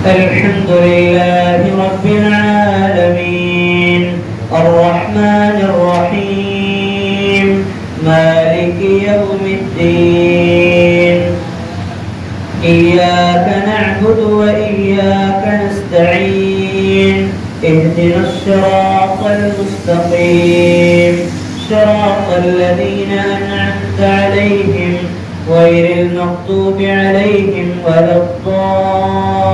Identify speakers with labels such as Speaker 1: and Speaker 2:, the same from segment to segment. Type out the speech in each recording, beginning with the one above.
Speaker 1: الحمد لله رب العالمين الرحمن الرحيم مالك يوم الدين إياك نعبد وإياك نستعين اهدنا الصراط المستقيم صراط الذين أنعمت عليهم غير المغضوب عليهم ولا الضالين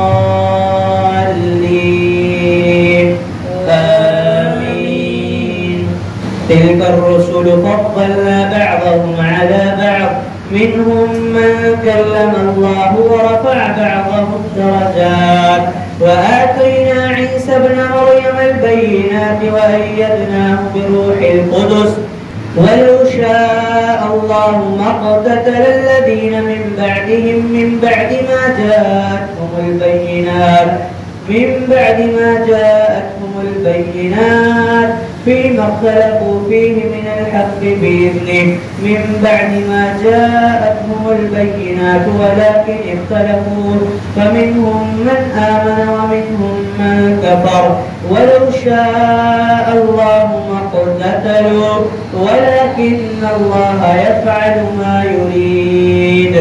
Speaker 1: آمين. تلك الرسل فضلنا بعضهم على بعض منهم من كلم الله ورفع بعضهم درجات وآتينا عيسى ابن مريم البينات وأيدناه بروح القدس ولو شاء الله ما اقتتل الذين من بعدهم من بعد ما جاءتهم البينات فيما اختلفوا فيه من الحق بإذنه من بعد ما جاءتهم البينات ولكن اختلفوا فمنهم من آمن ومنهم من كفر ولو شاء الله ما اقتتلوا ولكن الله يفعل ما يريد.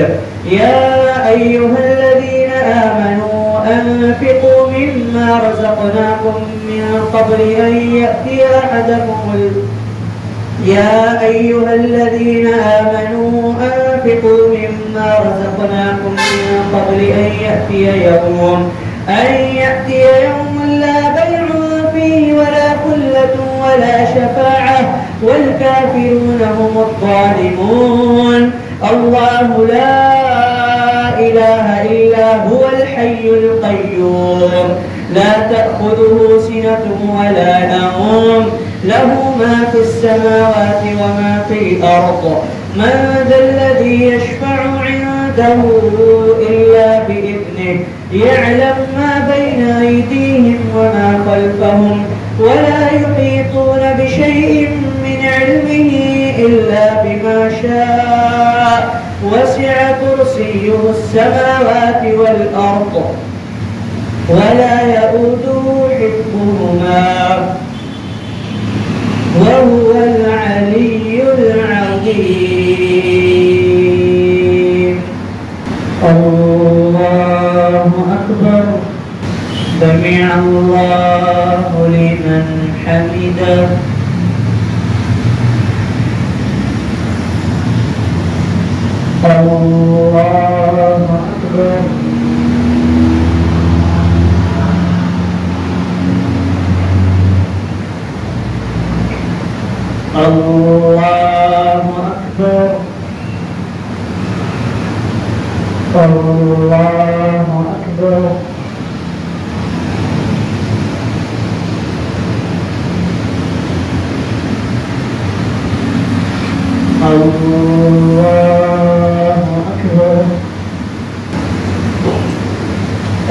Speaker 1: يا أيها الذين آمنوا أنفقوا مما رزقناكم من قبل أن يأتي يوم لا بيع فيه ولا خلة ولا شفاعة والكافرون هم الظالمون. الله لا إله إلا هو الحي القيوم لا تأخذه سنة ولا نوم له ما في السماوات وما في الأرض من ذا الذي يشفع عنده إلا بإذنه يعلم ما بين أيديهم وما خلفهم ولا يحيطون بشيء من علمه إلا بما شاء وسع كرسيه السماوات والأرض ولا يؤوده حفظهما وهو العلي العظيم. الله أكبر. سمع الله لمن حمده. الله أكبر. الله أكبر. الله أكبر. الله أكبر.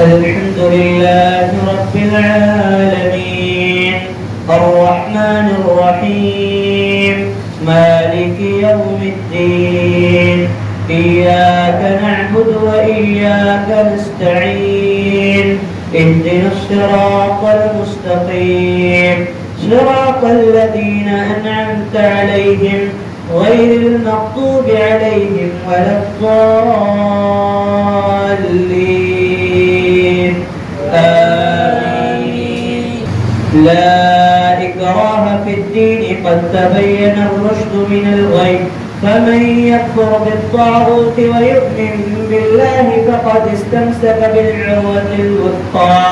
Speaker 1: الحمد لله رب العالمين الرحمن الرحيم مالك يوم الدين إياك نعبد وإياك نستعين اهدنا الصراط المستقيم صراط الذين أنعمت عليهم غير المغضوب عليهم ولا الضالين آمين. لا إكراه في الدين قد تبين الرشد من الغي فمن يكفر بالطاغوت ويؤمن بالله فقد استمسك بالعروة الوثقى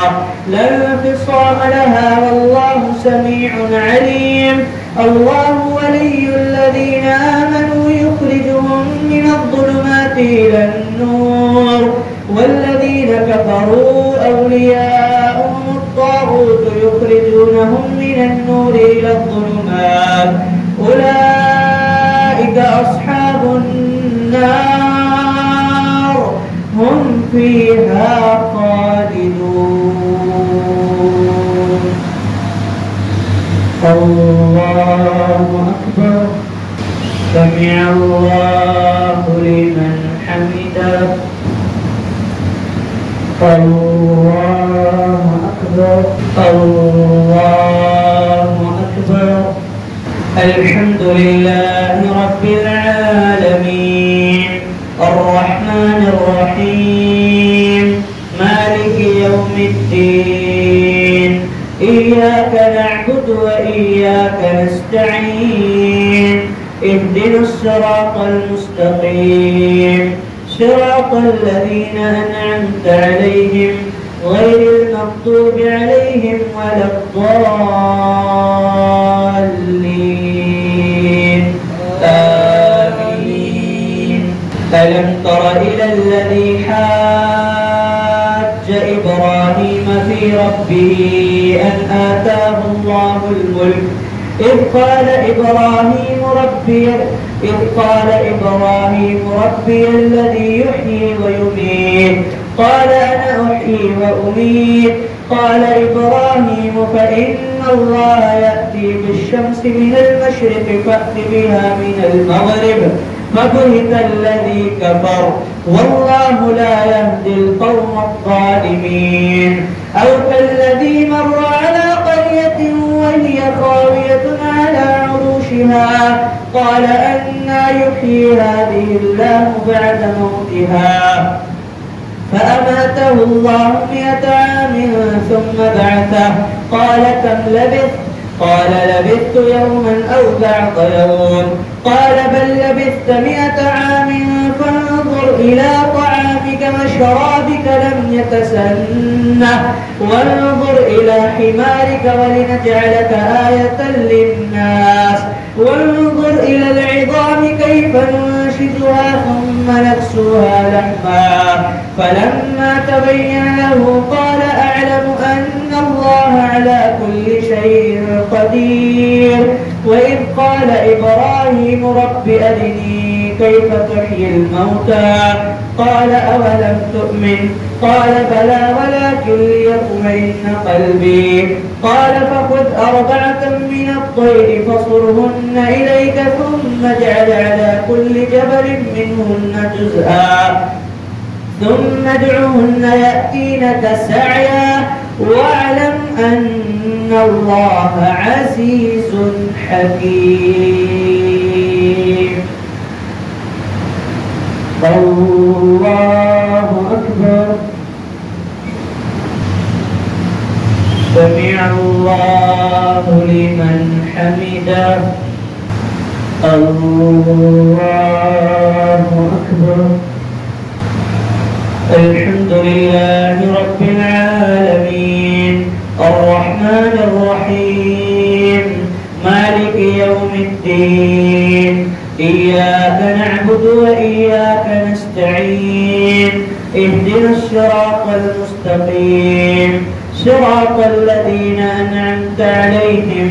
Speaker 1: لا انفصام لها والله سميع عليم. الله ولي الذين آمنوا يخرجهم من الظلمات إلى النور والذين كفروا أولياؤهم الطاغوت يخرجونهم من النور إلى الظلمات أولئك أصحاب النار هم فيها خالدون. الله أكبر. سمع الله لمن حمده. الله لله رب العالمين الرحمن الرحيم مالك يوم الدين إياك نعبد وإياك نستعين اهدنا الصراط المستقيم صراط الذين أنعمت عليهم غير المغضوب عليهم ولا الضالين آمين. ألم تر إلى الذي حاج إبراهيم في ربه أن آتاه الله الملك إذ قال إبراهيم ربي الذي يحيي ويميت قال أنا أحيي وأميت قال إبراهيم فإن الله يأتي بالشمس من المشرق فأت بها من المغرب فبهت الذي كفر والله لا يهدي القوم الظالمين. أو كالذي مر على قرية وهي خاوية على عروشها قال أنى يحيي هذه الله بعد موتها فأماته الله 100 عام ثم بعثه قال كم لبثت قال لبثت يوما أو بعض يوم قال بل لبثت 100 عام فانظر إلى طعامك وشرابك لم يتسنه وانظر إلى حمارك ولنجعلك آية للناس وانظر إلى العظام كيف ننشدها ثم نكسوها لحما فلما تبين له قال أعلم أن الله على كل شيء قدير. وإذ قال إبراهيم رب أرني كيف تحيي الموتى قال أولم تؤمن قال بلى ولكن ليطمئن قلبي قال فخذ 4 من الطير فصرهن إليك ثم اجعل على كل جبل منهن جزءا ثم ادعهن يأتينك سعيا واعلم أن الله عزيز حكيم. الله أكبر. سمع الله لمن حمده. الله أكبر. الحمد لله رب العالمين الرحمن الرحيم مالك يوم الدين إياك نعبد وإياك نستعين اهدنا الصراط المستقيم صراط الذين أنعمت عليهم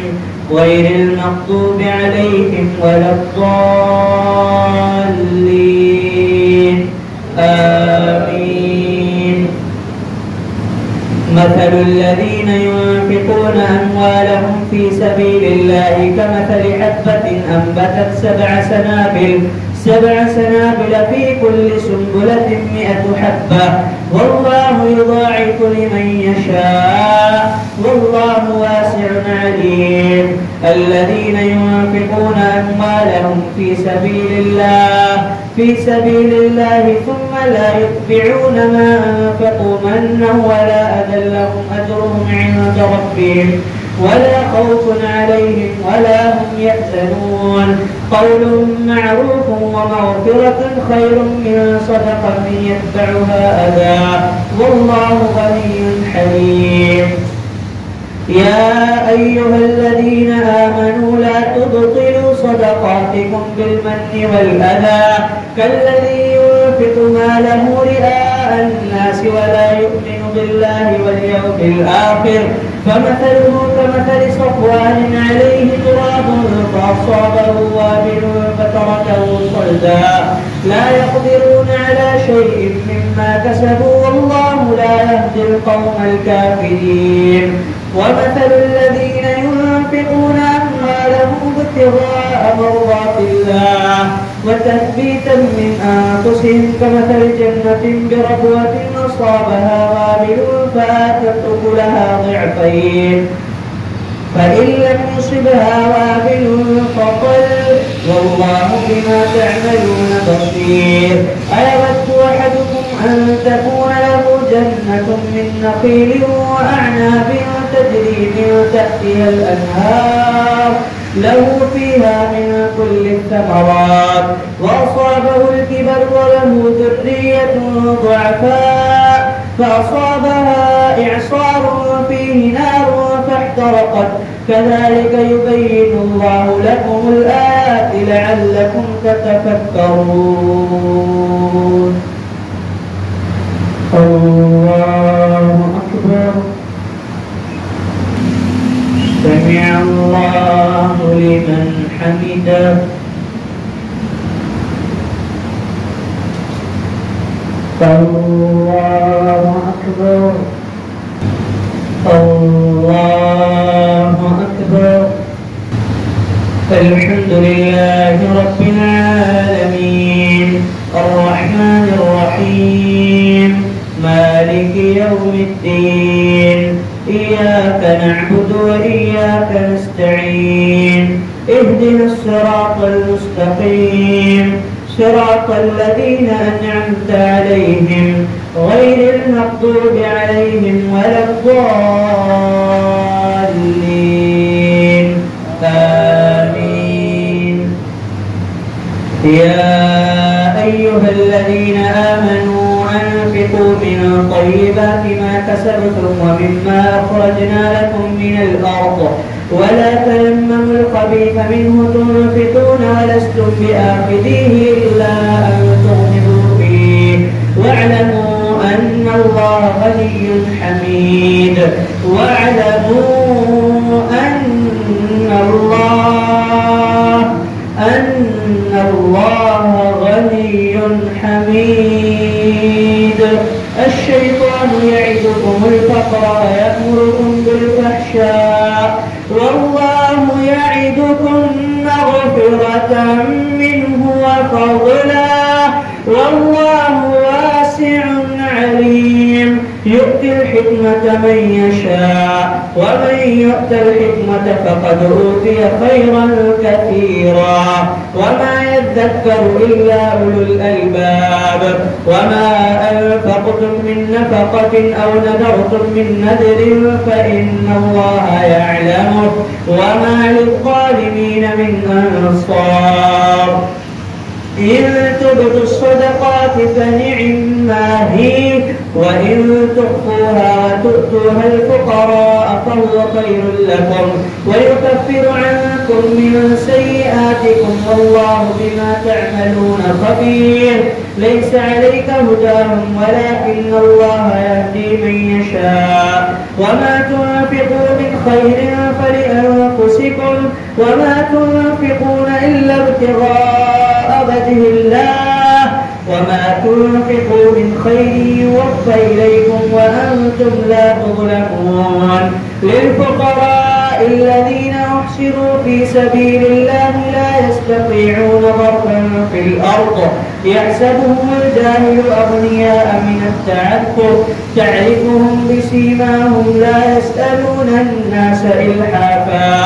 Speaker 1: غير المغضوب عليهم ولا الضالين آمين. مثل الذين ينفقون أموالهم في سبيل الله كمثل حبة أنبتت 7 سنابل في كل سنبلة 100 حبة والله يضاعف لمن يشاء والله واسع عليم. الذين ينفقون أموالهم في سبيل الله ثم لا يتبعون ما أنفقوا منا ولا أذى لهم أجرهم عند ربهم ولا خوف عليهم ولا هم يحزنون. قول معروف ومغفرة خير من صدقة يتبعها أذى والله غني حليم. يا أيها الذين آمنوا لا تبطلوا صدقاتكم بالمن والأذى كالذي ينفق ماله رئاء الناس ولا يؤمن بالله واليوم الآخر فمثله كمثل صفوان عليه تراب فأصابه وابل فتركه صلدا لا يقدرون على شيء مما كسبوا والله لا يهدي القوم الكافرين. ومثل الذين ينفقون أموالهم ابتغاء مرضات الله وتثبيتا من أنفسهم كمثل جنة بربوة أصابها وابل فآتت أكلها ضعفين فإن لم يصبها وابل فطل والله بما تعملون بصير. أيود أحدكم أن تكون له جنة من نخيل وأعناب تجري من تحتها الأنهار له فيها من كل الثمرات وأصابه الكبر وله ذرية ضعفاء فأصابها إعصار فيه نار فاحترقت كذلك يبين الله لكم الآيات لعلكم تتفكرون. الله أكبر. سمع الله لمن حمده. الله أكبر. الله أكبر. الحمد لله رب العالمين الرحمن الرحيم مالك يوم الدين إياك نعبد وإياك نستعين اهدنا الصراط المستقيم صراط الذين أنعمت عليهم غير المغضوب عليهم ولا الضالين آمين. يا أيها الذين آمنوا أنفقوا من طيبات ما كسبتم ومما أخرجنا لكم من الأرض ولا تيمموا الخبيث منه تنفقون ولستم بآخذيه إلا أن تغمضوا فيه واعلموا أن الله غني حميد. واعلموا أن الله غني حميد. الشيطان يعدكم الفقر ويأمركم بالفحشاء والله يعدكم مغفرة منه وفضلا والله واسع عليم. يؤتي الحكمة من يشاء ومن يؤت الحكمة فقد أوتي خيرا كثيرا وما يذكر إلا أولو الألباب. وما أنفقتم من نفقة أو نذرتم من نذر فإن الله يعلمه وما للظالمين من أنصار. إن تبدوا الصدقات فنعما هي وإن تخفوها وتؤتوها الفقراء فهو خير لكم ويكفر عنكم من سيئاتكم والله بما تعملون خبير. ليس عليك هداهم ولكن الله يهدي من يشاء. وما تنفقوا من خير فلأنفسكم وما تنفقون إلا ابتغاء وجه الله وما تنفقوا من خير يوفى إليكم وأنتم لا تظلمون. للفقراء الذين أحصروا في سبيل الله لا يستطيعون ضربا في الأرض يحسبهم الجاهل أغنياء من التعفف تعرفهم بسيماهم لا يسألون الناس إلحافا.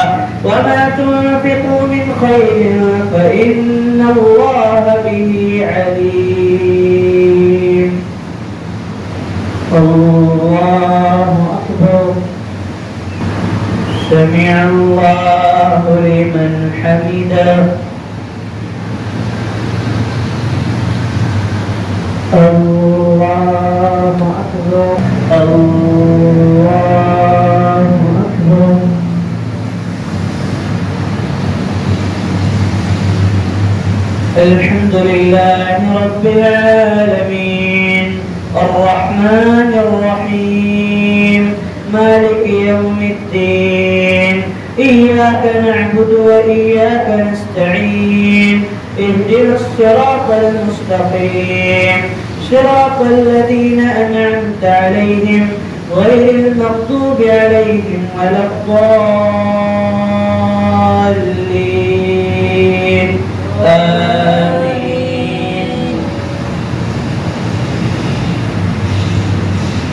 Speaker 1: وما تنفقوا من خير فإن الله به عليم. الله أكبر. سمع الله لمن حمده. الله أكبر. الله أكبر. الحمد لله رب العالمين الرحمن الرحيم مالك يوم الدين إياك نعبد وإياك نستعين اهدنا الصراط المستقيم صراط الذين أنعمت عليهم غير المغضوب عليهم ولا الضالين آمين.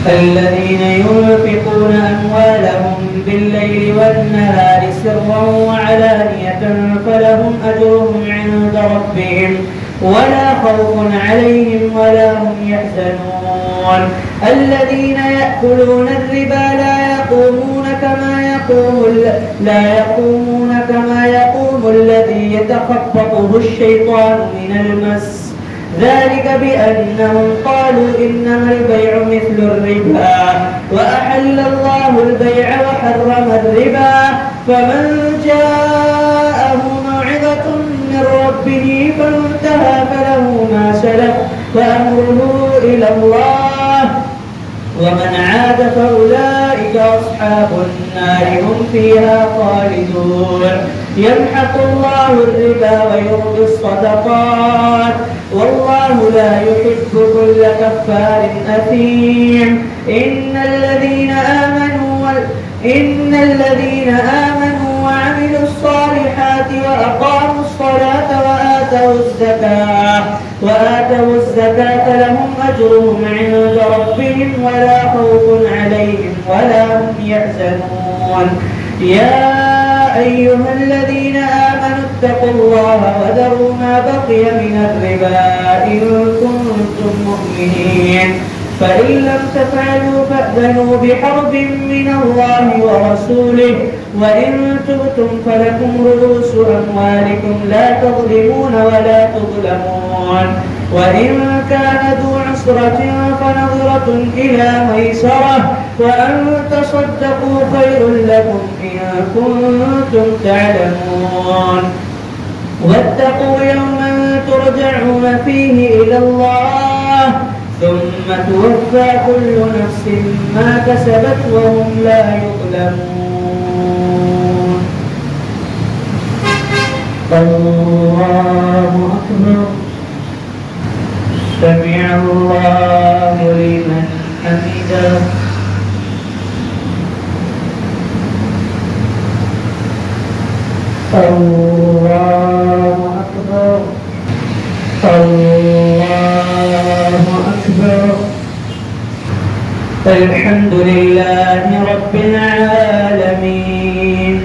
Speaker 1: الذين ينفقون أموالهم بالليل والنهار سرا وعلانية فلهم أجرهم عند ربهم ولا خوف عليهم ولا هم يحزنون. الذين يأكلون الربا لا يقومون كما يقوم الذي يتخبطه الشيطان من المس، ذلك بأنهم قالوا إنما البيع مثل الربا وأحل الله البيع وحرم الربا. فمن جاءه موعظة من ربه فانتهى فله ما سلف وأمره إلى الله ومن عاد فأولئك أصحاب النار هم فيها خالدون. يمحق الله الربا ويربي الصدقات والله لا يحب كل كفار أثيم. إن الذين آمنوا وعملوا الصالحات وأقاموا الصلاة وآتوا الزكاة لهم أجرهم عند ربهم ولا خوف عليهم ولا هم يحزنون. يا أيها الذين آمنوا اتقوا الله وذروا ما بقي من الربا إن كنتم مؤمنين، فإن لم تفعلوا فأذنوا بحرب من الله ورسوله وإن تبتم فلكم رؤوس أموالكم لا تظلمون ولا تظلمون. وإن كان ذو عسرة فنظرة إلى ميسرة وأن تصدقوا خير لكم إن كنتم تعلمون. واتقوا يوما ترجعون فيه إلى الله ثم توفى كل نفس ما كسبت وهم لا يظلمون. الله أكبر. سمع الله لمن حمده. الله أكبر. الله أكبر. الحمد لله رب العالمين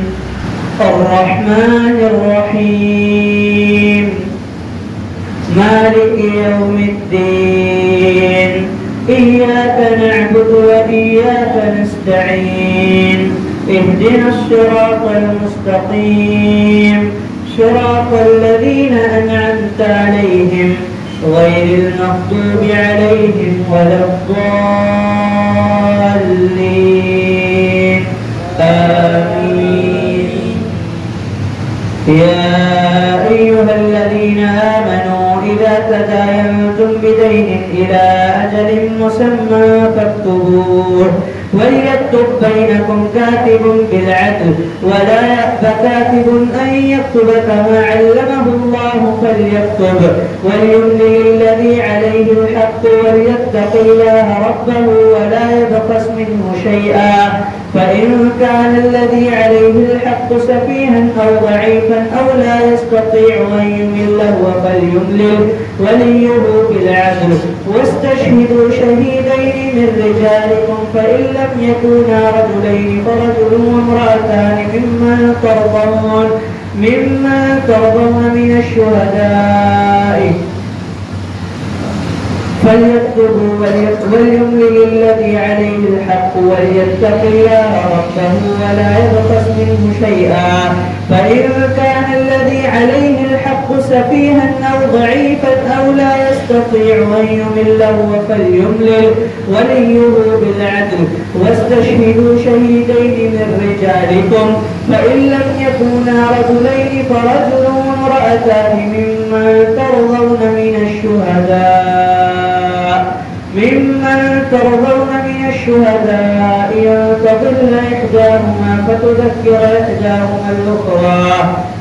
Speaker 1: الرحمن الرحيم مالك يوم الدين إياك نعبد وإياك نستعين اهدنا الصراط المستقيم صراط الذين أنعمت عليهم غير المغضوب عليهم ولا الضالين آمين. يا أيها الذين آمنوا إذا تداينتم بدين إلى أجل مسمى فاكتبوه وليكتب بينكم كاتب بالعدل ولا يأب كاتب أن يكتب كما علمه الله فليكتب وليملل الذي عليه الحق وليتق الله ربه ولا يبخس منه شيئا فإن كان الذي عليه الحق سفيها أو ضعيفا أو لا يستطيع أن يمله فليملل وليه بالعدل واستشهدوا شهيدين من رجالكم فإن لم يكونا رجلين فرجل وامرأتان ممن ترضون من الشهداء فليكتبوا وليملل الذي عليه الحق وليتق الله ربه ولا يبخس منه شيئا فإن كان الذي عليه الحق سفيها أو ضعيفا أو لا يستطيع أن يمله فليملل وليه بالعدل واستشهدوا شهيدين من رجالكم فإن لم يكونا رجلين فرجل وامرأتان ممن ترضون من الشهداء أن تضل إحداهما فتذكر إحداهما الأخرى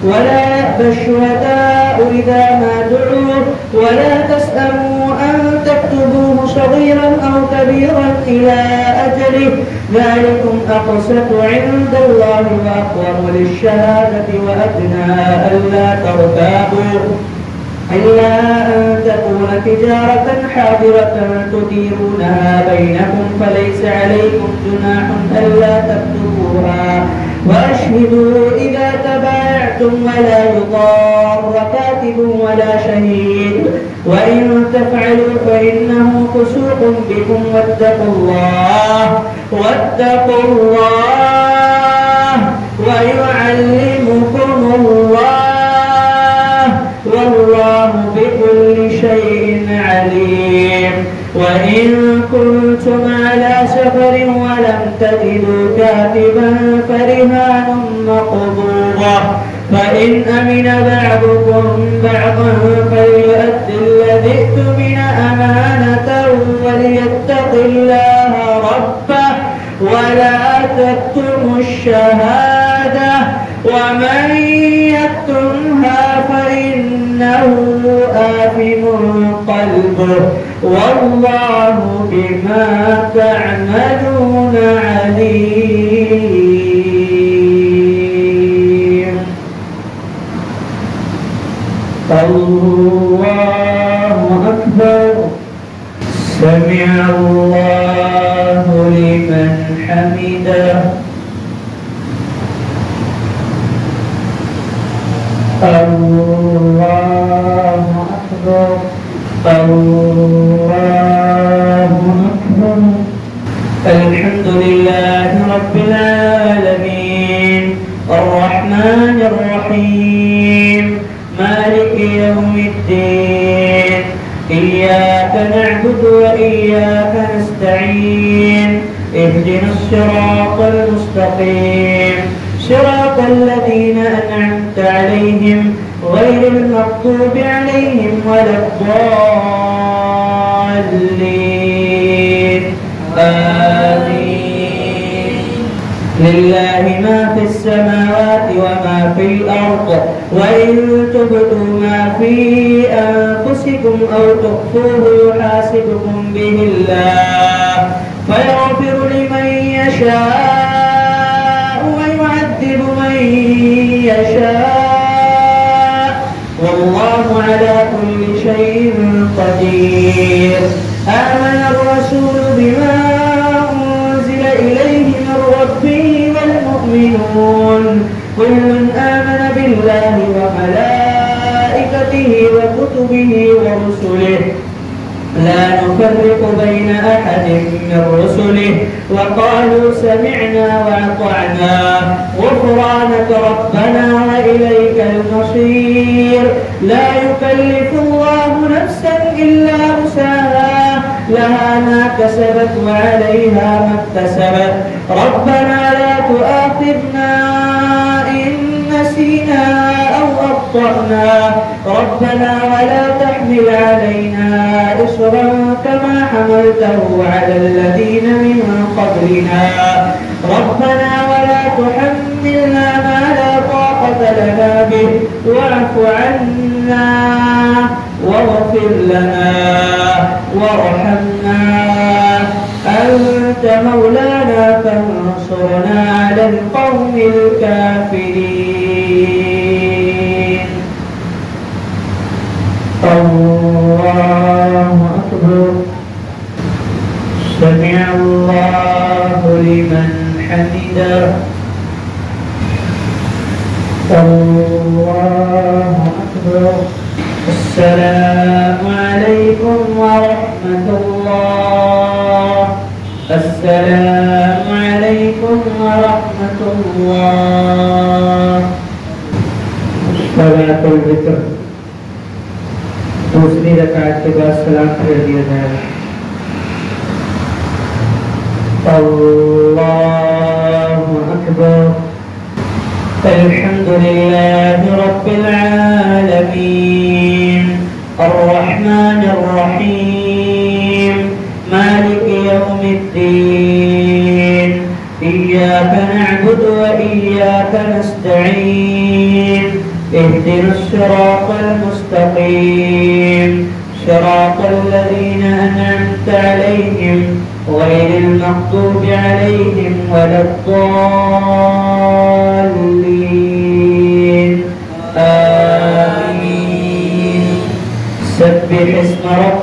Speaker 1: ولا يأبى الشهداء إذا ما دعوا ولا تسأموا أن تكتبوه صغيرا أو كبيرا إلى أجله ذلكم أقسط عند الله وأقوم للشهادة وأدنى ألا ترتابوا إلا أن تكون تجارة حاضرة تديرونها بينكم فليس عليكم جناح ألا تكتبوها وأشهدوا إذا تبايعتم ولا يضار كاتب ولا شهيد وإن تفعلوا فإنه فسوق بكم واتقوا الله ويعلمكم الله والله بكل شيء عليم. وإن كنتم على سفر ولم تجدوا كاتبا فرهان مقبوضة فإن أمن بعضكم بعضا فليؤد الذي اؤتمن أمانته وليتق الله ربه ولا تكتموا الشهادة ومن يكتمها فإنه آثم قلبه والله بما تعملون عليم. الله أكبر. سمع الله لمن حمده. الله أكبر. الله أكبر. الحمد لله رب العالمين الرحمن الرحيم مالك يوم الدين إياك نعبد وإياك نستعين اهدنا الصراط المستقيم صراط الذين أنعمت عليهم غير المغضوب عليهم ولا الضالين آمين. لله ما في السماوات وما في الأرض وإن تبدوا ما في أنفسكم أو تخفوه يحاسبكم به الله فيغفر لمن يشاء ويعذب من يشاء والله على كل شيء قدير. آمن الرسول بما أنزل إليه من ربه والمؤمنون كل آمن بالله وملائكته وكتبه ورسله لا نفرق بين أحد من رسله وقالوا سمعنا وأطعنا غفرانك ربنا وإليك المصير. لا يكلف الله نفسا إلا وسعها لها ما كسبت وعليها ما اكتسبت ربنا لا تؤاخذنا إن نسينا أو أخطأنا ربنا ولا تحمل علينا إصرا كما حملته على الذين من قبلنا ربنا ولا تحملنا ما لا طاقة لنا به واعف عنا واغفر لنا وارحمنا أنت مولانا فانصرنا على القوم الكافرين. الله أكبر. سمع الله لمن حمده. الله أكبر. السلام عليكم ورحمة الله. السلام عليكم ورحمة الله. صلاة الذكر दूसरी रकात के बाद सलाम फेर दिया जाएगा। अल्लाहु अकबर। الحمد لله رب العالمين الرحمن الرحيم مالك يوم الدين إياك نعبد وإياك نستعين اهدنا الصراط المستقيم صراط الذين أنعمت عليهم غير المغضوب عليهم ولا الضالين آمين.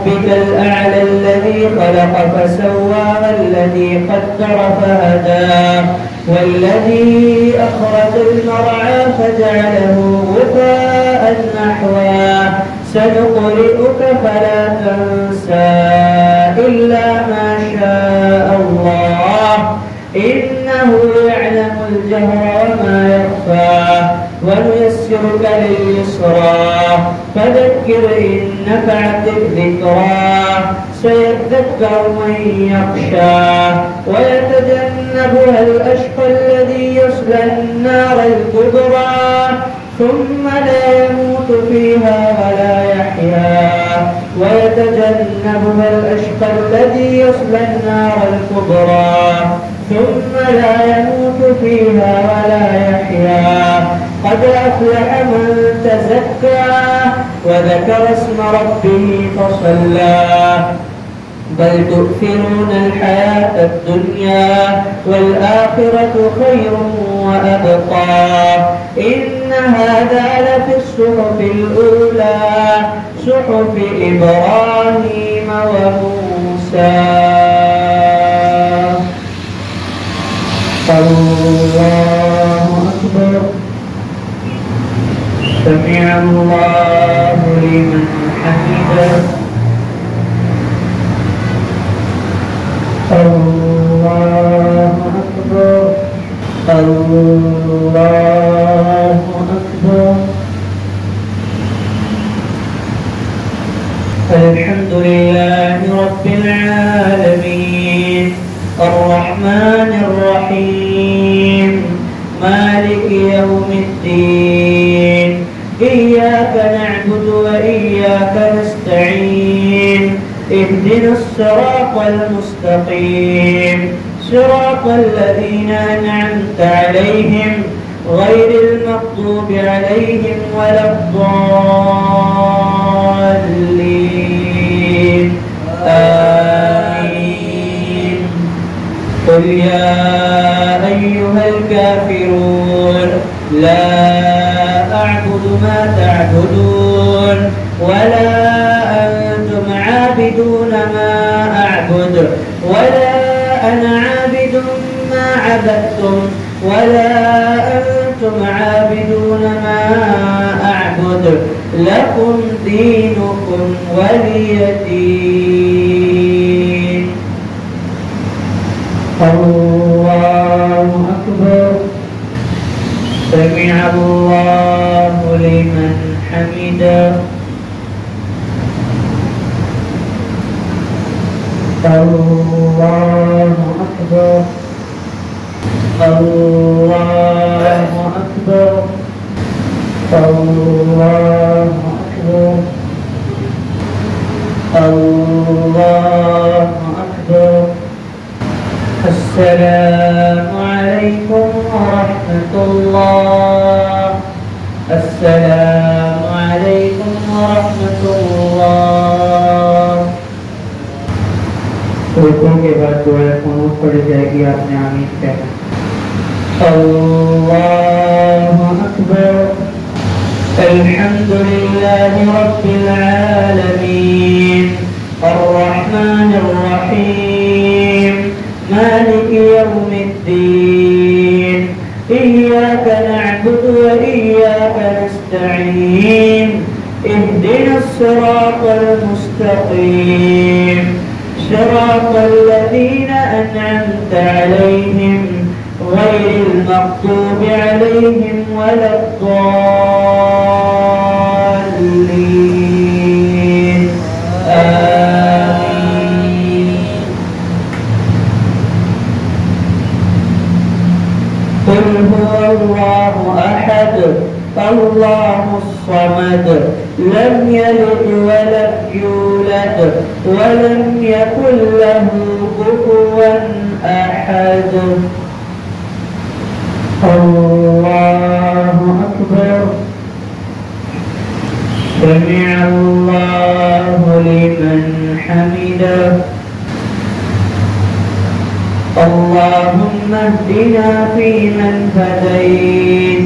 Speaker 1: ربك الأعلى الذي خلق فسوى والذي قدر فهدى والذي أخرج المرعى فجعله غثاء نحوا سنقرئك فلا تنسى إلا ما شاء الله إنه يعلم الجهر وما يخفى ونيسرك لليسرى فذكر إن نفعت الذكرى سيذكر من يخشى ويتجنبها الأشقى الذي يصلى النار الكبرى ثم لا يموت فيها ولا يحيا ويتجنبها الأشقى الذي يصلى النار الكبرى ثم لا يموت فيها ولا يحيا قد أفلح من تزكى وذكر اسم ربه فصلى بل تؤثرون الحياة الدنيا والآخرة خير وأبقى إن هذا لفي الصحف الأولى صحف إبراهيم وموسى. الله أكبر. سمع الله لمن حمده. الله أكبر. الله أكبر. الحمد لله رب العالمين الرحمن الرحيم مالك يوم الدين إياك نعبد وإياك نستعين اهدنا الصراط المستقيم صراط الذين أنعمت عليهم غير المغضوب عليهم ولا الضالين آمين. قل يا أيها الكافرون لا أعبد ما تعبدون ولا أنتم عابدون ما أعبد ولا أنا عابد ما عبدتم ولا أنتم عابدون ما أعبد لكم دينكم ولي دين. الله أكبر. سمع الله لمن حمده. الله أكبر. الله أكبر. الله أكبر. الله أكبر. السلام عليكم ورحمة الله. السلام عليكم ورحمة الله. रुकों के बाद दुआ कुनूत पढ़ जाएगी आपने आमीन कहना. अल्लाहु अकबर. الحمدلله رب العالمين الرحمن الرحيم مالك يوم الدين إياك نعبد وإياك نستعين اهدنا الصراط المستقيم صراط الذين أنعمت عليهم غير المغضوب عليهم ولا الضالين آمين. قل هو الله أحد الله الصمد لم يلد ولم يولد ولم يكن له كفوا أحد. الله أكبر. سمع الله لمن حمده. اللهم اهدنا فيمن هديت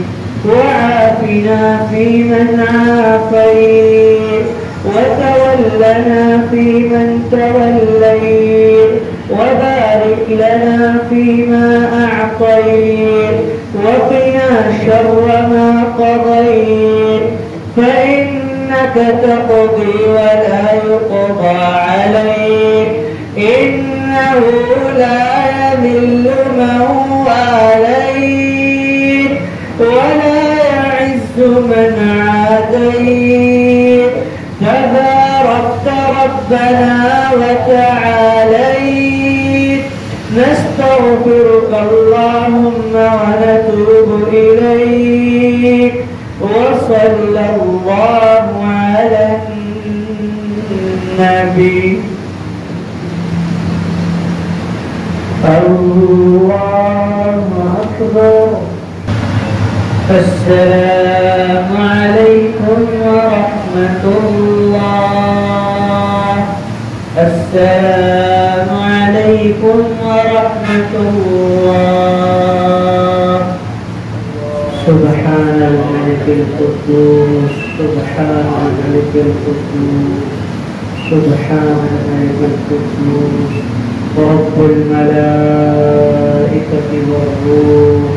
Speaker 1: وعافنا فيمن عافيت وتولنا فيمن توليت وبارك لنا فيما أعطيت وقنا شر ما قضيت فإنك تقضي ولا يقضى عليك إنه لا يذل من واليت ولا يعز من عاديت تباركت ربنا وتعاليت نستغفرك اللهم ونتوب إليك وصلى الله على النبي. الله أكبر. السلام عليكم ورحمة الله. السلام عليكم ورحمة الله. سبحان الملك القدوس سبحان الملك القدوس سبحان الملك القدوس رب الملائكة والروح